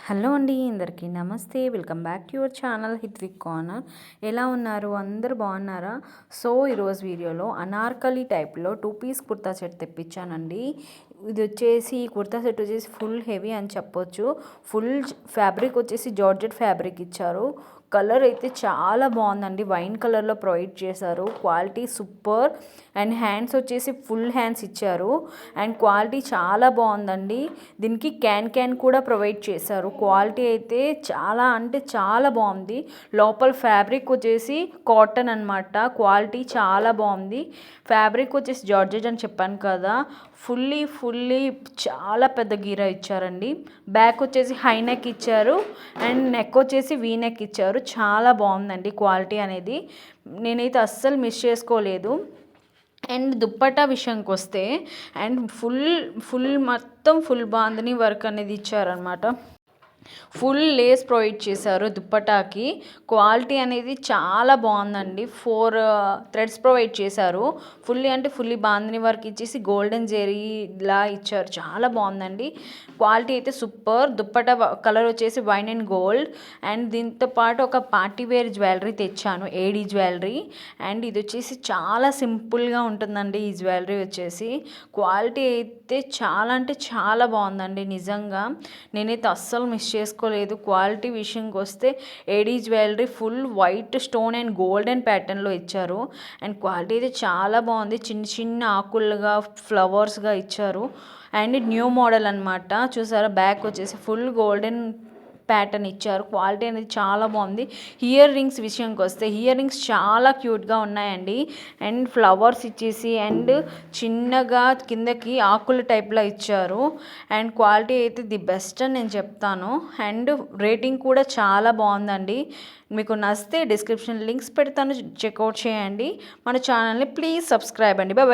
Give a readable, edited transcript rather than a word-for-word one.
Hello అండి, అందరికీ నమస్తే. Welcome back to your channel Hithvik Corner. ఎలా ఉన్నారు? అందరూ బాగున్నారా? సో ఈరోజు వీడియోలో అనార్కలి టైప్లో 2 పీస్ కుర్తా సెట్ తెప్పించానండి. ఇది వచ్చేసి కుర్తా సెట్ వచ్చేసి ఫుల్ హెవీ అని చెప్పొచ్చు. ఫుల్ ఫ్యాబ్రిక్ వచ్చేసి జార్జెట్ ఫ్యాబ్రిక్ ఇచ్చారు. కలర్ అయితే చాలా బాగుందండి. వైన్ కలర్లో ప్రొవైడ్ చేశారు. Quality super. అండ్ హ్యాండ్స్ వచ్చేసి ఫుల్ హ్యాండ్స్ ఇచ్చారు. అండ్ క్వాలిటీ చాలా బాగుందండి. దీనికి క్యాన్ కూడా ప్రొవైడ్ చేశారు. క్వాలిటీ అయితే చాలా అంటే చాలా బాగుంది. లోపల ఫ్యాబ్రిక్ వచ్చేసి కాటన్ అనమాట. క్వాలిటీ చాలా బాగుంది. ఫ్యాబ్రిక్ వచ్చేసి జార్జెట్ అని చెప్పాను కదా, ఫుల్లీ చాలా పెద్ద గీర ఇచ్చారండి. బ్యాక్ వచ్చేసి హై నెక్ ఇచ్చారు. అండ్ నెక్ వచ్చేసి వీ నెక్ ఇచ్చారు. చాలా బాగుందండి క్వాలిటీ అనేది. నేనైతే అస్సలు మిస్ చేసుకోలేదు. అండ్ దుప్పట్టా విషయానికి వస్తే అండ్ మొత్తం ఫుల్ బాందిని వర్క్ అనేది ఇచ్చారనమాట. ఫుల్ లేస్ ప్రొవైడ్ చేశారు దుప్పటాకి. క్వాలిటీ అనేది చాలా బాగుందండి. 4 థ్రెడ్స్ ప్రొవైడ్ చేశారు. ఫుల్లీ బాందిని వర్క్ ఇచ్చేసి గోల్డెన్ జెరీలా ఇచ్చారు. చాలా బాగుందండి. క్వాలిటీ అయితే సూపర్. దుప్పటా కలర్ వచ్చేసి వైన్ అండ్ గోల్డ్. అండ్ దీంతో పాటు ఒక పార్టీ వేర్ జ్యువెలరీ తెచ్చాను, ఏడీ జ్యువెలరీ. అండ్ ఇది వచ్చేసి చాలా సింపుల్గా ఉంటుందండి ఈ జ్యువెలరీ వచ్చేసి. క్వాలిటీ అయితే చాలా అంటే చాలా బాగుందండి నిజంగా. నేనైతే అస్సలు మిస్ చేసుకోలేదు. క్వాలిటీ విషయంకి వస్తే AD jewellery full white stone and golden ప్యాటర్న్లో ఇచ్చారు. అండ్ క్వాలిటీ అయితే చాలా బాగుంది. చిన్న ఆకులుగా ఫ్లవర్స్గా ఇచ్చారు. అండ్ న్యూ మోడల్ అనమాట. చూసారా, బ్యాక్ వచ్చేసి ఫుల్ గోల్డెన్ ప్యాటర్న్ ఇచ్చారు. క్వాలిటీ అనేది చాలా బాగుంది. ఇయర్ రింగ్స్ విషయానికి వస్తే ఇయర్ రింగ్స్ చాలా క్యూట్గా ఉన్నాయండి. అండ్ ఫ్లవర్స్ ఇచ్చేసి అండ్ చిన్నగా కిందకి ఆకుల టైప్లో ఇచ్చారు. అండ్ క్వాలిటీ అయితే ది బెస్ట్ అని నేను చెప్తాను. అండ్ రేటింగ్ కూడా చాలా బాగుందండి. మీకు నచ్చితే డిస్క్రిప్షన్ లింక్స్ పెడతాను, చెక్అవుట్ చేయండి. మన ఛానల్ని ప్లీజ్ సబ్స్క్రైబ్ అండి. బాయ్.